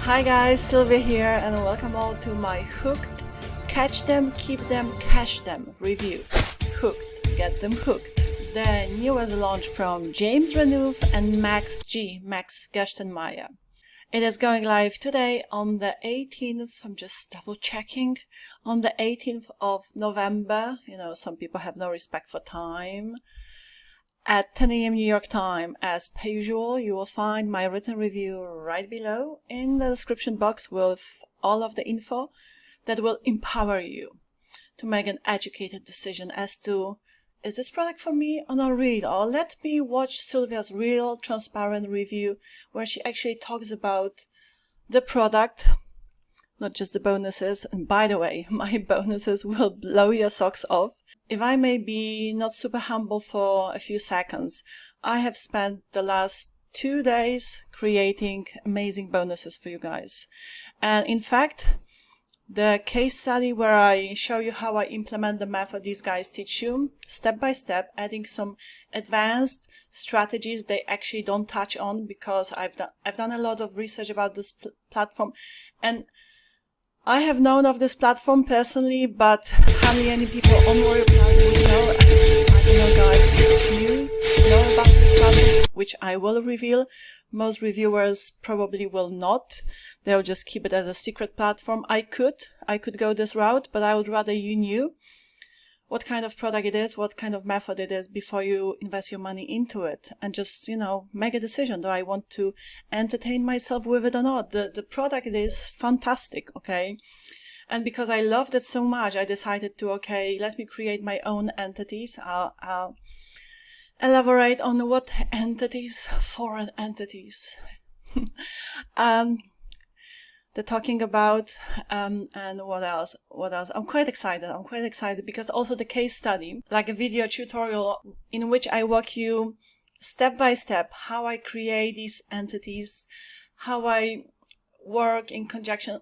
Hi guys, Sylvia here and welcome all to my Hooked, Catch Them, Keep Them, Cash Them review. Hooked, get them hooked. The newest launch from James Renouf and Max Gerstenmaier. It is going live today on the 18th, I'm just double checking, on the 18th of November. You know, some people have no respect for time. At 10 a.m. New York time, as per usual, you will find my written review right below in the description box with all of the info that will empower you to make an educated decision as to, is this product for me or not real? Or let me watch Sylvia's real, transparent review where she actually talks about the product, not just the bonuses. And by the way, my bonuses will blow your socks off. If I may be not super humble for a few seconds, I have spent the last 2 days creating amazing bonuses for you guys. And in fact, the case study where I show you how I implement the method these guys teach you, step by step, adding some advanced strategies they actually don't touch on, because I've done a lot of research about this platform, and I have known of this platform personally, but hardly any people on Warrior+ would know. I don't know, guys, if you know about this platform, which I will reveal. Most reviewers probably will not. They'll just keep it as a secret platform. I could go this route, but I would rather you knew what kind of product it is, what kind of method it is before you invest your money into it, and just, you know, make a decision. Do I want to entertain myself with it or not? The product is fantastic, okay? And because I loved it so much, I decided to, okay, let me create my own entities. I'll elaborate on what entities, foreign entities. They're talking about, and what else? I'm quite excited because also the case study, like a video tutorial in which I walk you step by step how I create these entities, how I work in conjunction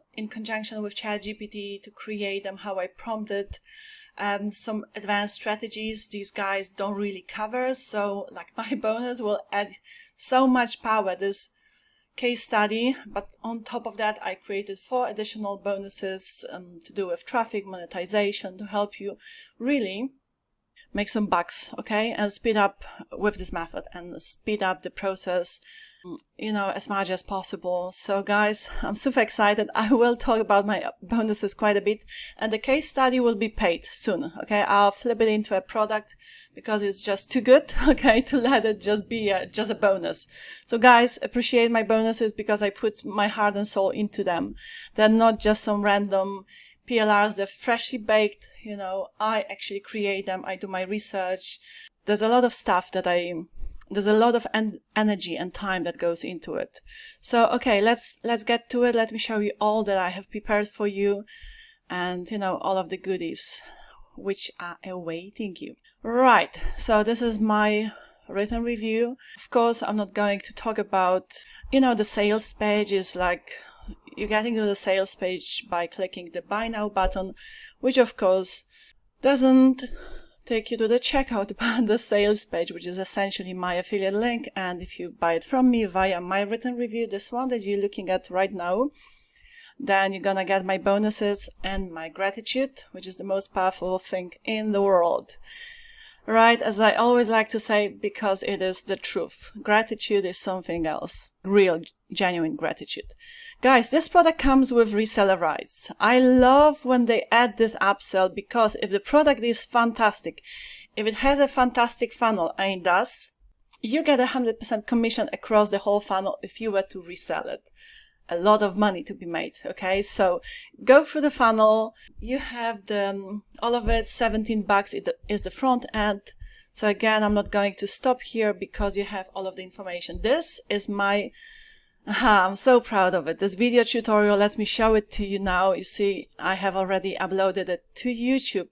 with ChatGPT to create them, how I prompted, some advanced strategies these guys don't really cover. So like my bonus will add so much power, this case study, but on top of that I created 4 additional bonuses to do with traffic, monetization, to help you really make some bucks, okay, and speed up with this method and speed up the process, you know, as much as possible. So guys, I'm super excited. I will talk about my bonuses quite a bit, and the case study will be paid soon, okay? I'll flip it into a product because it's just too good, okay, to let it just be just a bonus. So guys, appreciate my bonuses because I put my heart and soul into them. They're not just some random PLRs, they're freshly baked, you know, I actually create them, I do my research. There's a lot of stuff that there's a lot of energy and time that goes into it. So, okay, let's get to it. Let me show you all that I have prepared for you and, you know, all of the goodies which are awaiting you. Right, so this is my written review. Of course, I'm not going to talk about, you know, the sales page is like, you're getting to the sales page by clicking the Buy Now button, which of course doesn't take you to the checkout, but the sales page, which is essentially my affiliate link. And if you buy it from me via my written review, this one that you're looking at right now, then you're gonna get my bonuses and my gratitude, which is the most powerful thing in the world. Right, as I always like to say, because it is the truth. Gratitude is something else. Real, genuine gratitude. Guys, this product comes with reseller rights. I love when they add this upsell, because if the product is fantastic, if it has a fantastic funnel, and it does, you get 100% commission across the whole funnel if you were to resell it. A lot of money to be made, okay? So go through the funnel. You have all of it, $17 it is the front end. So again, I'm not going to stop here because you have all of the information. This is my, I'm so proud of it. This video tutorial, let me show it to you now. You see, I have already uploaded it to YouTube.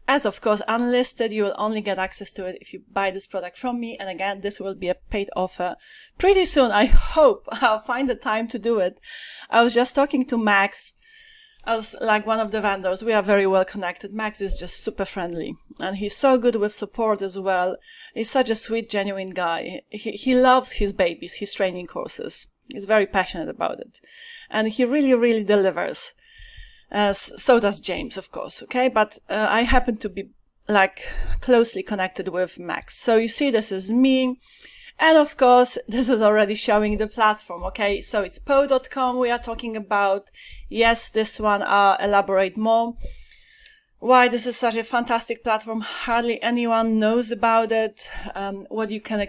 As of course unlisted, you will only get access to it if you buy this product from me. And again, this will be a paid offer pretty soon. I hope I'll find the time to do it. I was just talking to Max as like one of the vendors. We are very well connected. Max is just super friendly and he's so good with support as well. He's such a sweet, genuine guy. He loves his babies, his training courses. He's very passionate about it. And he really, really delivers. So does James, of course, okay? But I happen to be like closely connected with Max. So you see, this is me. And of course, this is already showing the platform, okay? So it's po.com we are talking about. Yes, this one, I'll elaborate more. Why this is such a fantastic platform. Hardly anyone knows about it. What you can,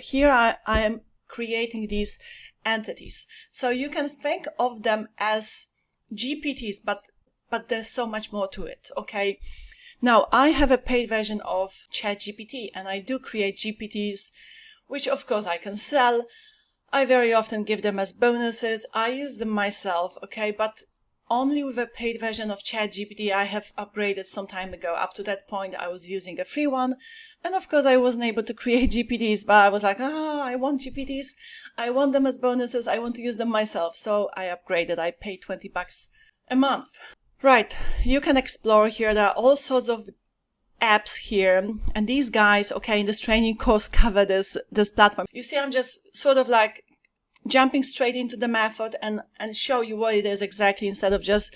here I am creating these entities. So you can think of them as GPTs, but there's so much more to it, okay? Now, I have a paid version of ChatGPT, and I do create GPTs, which of course I can sell. I very often give them as bonuses. I use them myself, okay? But only with a paid version of ChatGPT. I have upgraded some time ago. Up to that point, I was using a free one. And of course, I wasn't able to create GPTs, but I was like, I want GPTs. I want them as bonuses. I want to use them myself. So I upgraded. I paid $20 a month. Right. You can explore here. There are all sorts of apps here. And these guys, okay, in this training course cover this platform. You see, I'm just sort of like jumping straight into the method and show you what it is exactly, instead of just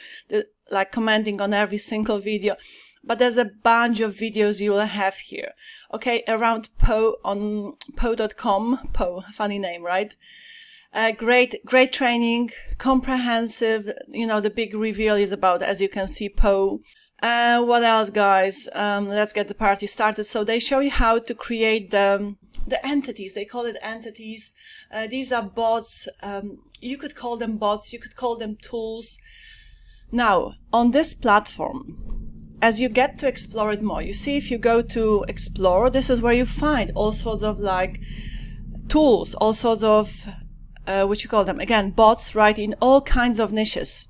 like commenting on every single video. But there's a bunch of videos you will have here, okay, around Po on po.com. Po, funny name, right? Great training, comprehensive. The big reveal is about, as you can see, Po. What else, guys? Let's get the party started. So they show you how to create the entities. They call it entities. These are bots. You could call them bots. You could call them tools. Now, on this platform, as you get to explore it more, you see, if you go to explore, this is where you find all sorts of like tools, all sorts of, what you call them, again, bots, right, in all kinds of niches,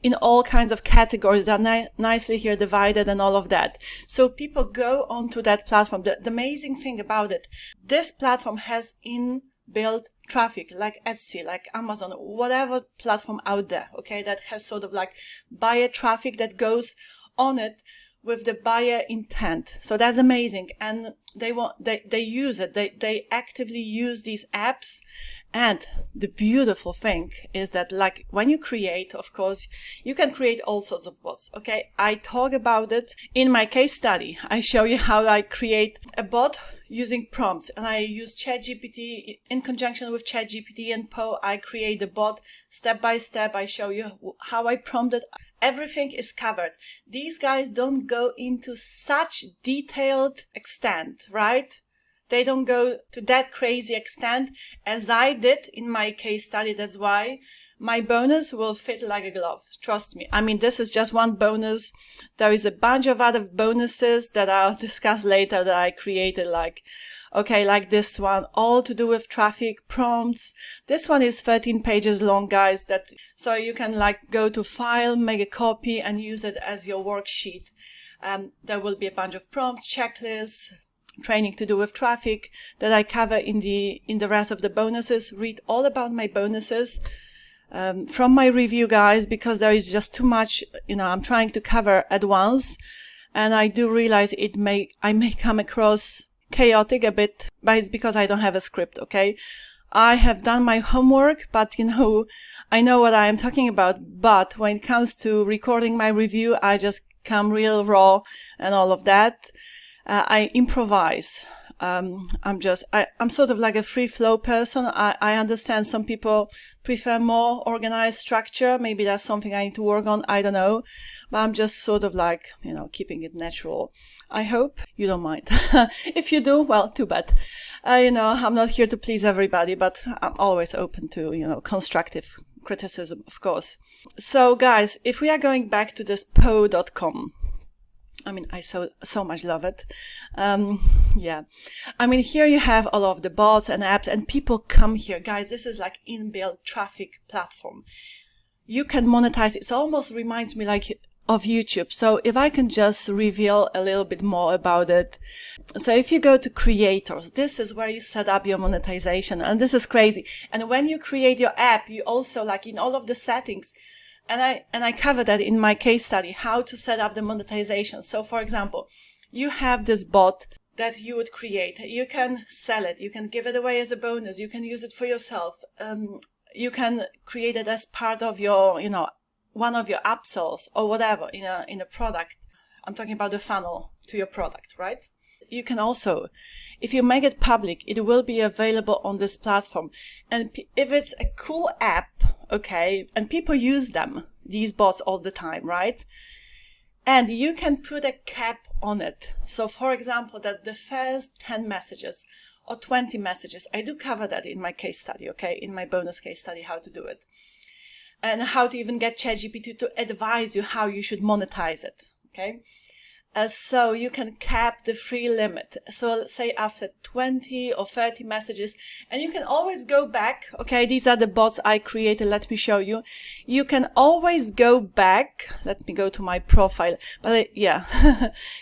in all kinds of categories that are nicely here divided and all of that. So people go onto that platform. The amazing thing about it, this platform has inbuilt traffic, like Etsy, like Amazon, whatever platform out there, okay, that has sort of like buyer traffic that goes on it with the buyer intent. So that's amazing. And they use it. They actively use these apps. And the beautiful thing is that, like, when you create, of course, you can create all sorts of bots. Okay. I talk about it in my case study. I show you how I create a bot using prompts, and I use ChatGPT in conjunction with ChatGPT and Po. I create the bot step by step. I show you how I prompted. Everything is covered. These guys don't go into such detailed extent, right? They don't go to that crazy extent as I did in my case study. That's why my bonus will fit like a glove. Trust me. I mean, this is just one bonus. There is a bunch of other bonuses that I'll discuss later that I created, like this one, all to do with traffic prompts. This one is 13 pages long, guys, so you can like go to file, make a copy and use it as your worksheet. There will be a bunch of prompts, checklists, training to do with traffic that I cover in the rest of the bonuses. Read all about my bonuses from my review, guys, because there is just too much, I'm trying to cover at once. And I do realize I may come across chaotic a bit, but it's because I don't have a script, okay? I have done my homework, but I know what I am talking about. But when it comes to recording my review, I just come real raw and all of that. I improvise. I'm sort of like a free flow person. I understand some people prefer more organized structure. Maybe that's something I need to work on. I don't know. But I'm just sort of like, keeping it natural. I hope you don't mind. If you do, well, too bad. I'm not here to please everybody, but I'm always open to, constructive criticism, of course. So guys, if we are going back to this po.com, I mean, I so much love it. Yeah. I mean, here you have all of the bots and apps, and people come here. Guys, this is like inbuilt traffic platform. You can monetize. It almost reminds me like of YouTube. So if I can just reveal a little bit more about it. So if you go to creators, this is where you set up your monetization, and this is crazy. And when you create your app, you also, like, in all of the settings, and I cover that in my case study, how to set up the monetization. So for example, you have this bot that you would create. You can sell it. You can give it away as a bonus. You can use it for yourself. you can create it as part of your, you know, one of your upsells or whatever in a product. I'm talking about the funnel to your product, right? You can also, if you make it public, it will be available on this platform. And if it's a cool app, okay, and people use them, these bots all the time, right? And you can put a cap on it. So for example, that the first 10 messages or 20 messages, I do cover that in my case study, okay, in my bonus case study, how to do it. And how to even get ChatGPT to advise you how you should monetize it, okay? So you can cap the free limit. So let's say after 20 or 30 messages, and you can always go back. Okay, these are the bots I created. Let me show you. You can always go back. Let me go to my profile. But yeah,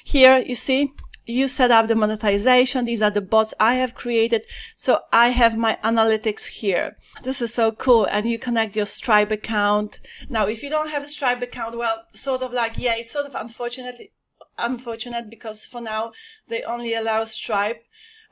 here you see, you set up the monetization. These are the bots I have created. So I have my analytics here. This is so cool. And you connect your Stripe account. Now, if you don't have a Stripe account, well, sort of like, yeah, it's sort of unfortunate because for now they only allow Stripe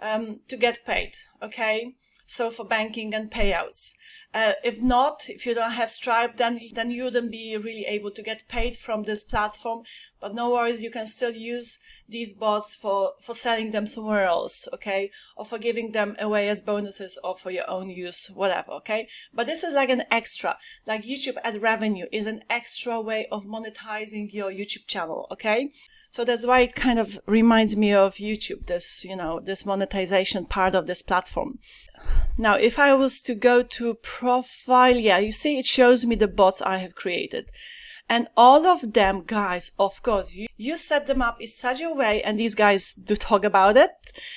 to get paid, okay? So for banking and payouts. If you don't have Stripe, then you wouldn't be really able to get paid from this platform. But no worries, you can still use these bots for selling them somewhere else, okay? Or for giving them away as bonuses or for your own use, whatever, okay? But this is like an extra, like YouTube ad revenue is an extra way of monetizing your YouTube channel, okay? So that's why it kind of reminds me of YouTube, this, you know, this monetization part of this platform. Now, if I was to go to profile, yeah, you see, it shows me the bots I have created. And all of them, guys, of course, you set them up in such a way, and these guys do talk about it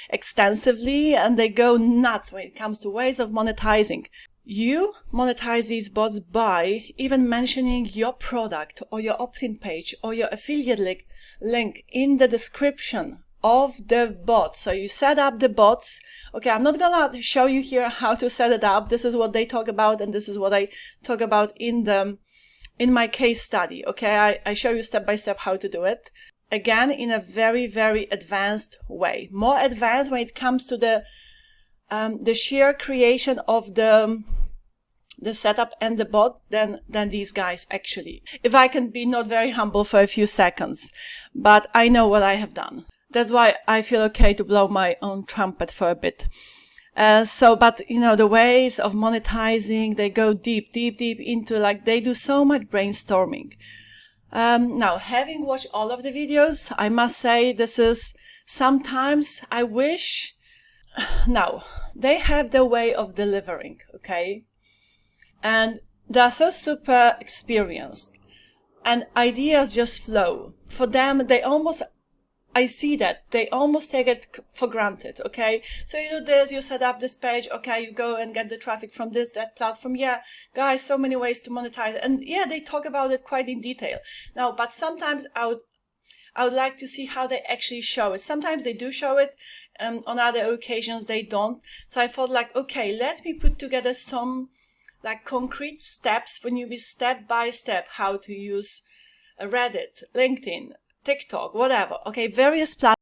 extensively, and they go nuts when it comes to ways of monetizing. You monetize these bots by even mentioning your product or your opt-in page or your affiliate link in the description of the bot. So you set up the bots. Okay, I'm not gonna show you here how to set it up. This is what they talk about, and this is what I talk about in my case study. Okay, I show you step by step how to do it. Again, in a very, very advanced way. More advanced when it comes to the sheer creation of the setup and the bot than these guys actually. If I can be not very humble for a few seconds, but I know what I have done. That's why I feel okay to blow my own trumpet for a bit. But you know, the ways of monetizing, they go deep into, like, they do so much brainstorming. Now, having watched all of the videos, I must say this is sometimes I wish. Now, they have their way of delivering, okay? And they are so super experienced. And ideas just flow. For them, I see that they almost take it for granted, okay? So you do this, you set up this page, okay, you go and get the traffic from that platform. Yeah, guys, so many ways to monetize. And yeah, they talk about it quite in detail. Now, but sometimes I would like to see how they actually show it. Sometimes they do show it, on other occasions they don't. So I thought, like, okay, let me put together some like concrete steps for newbies, step by step, how to use Reddit, LinkedIn, TikTok, whatever. Okay, various platforms.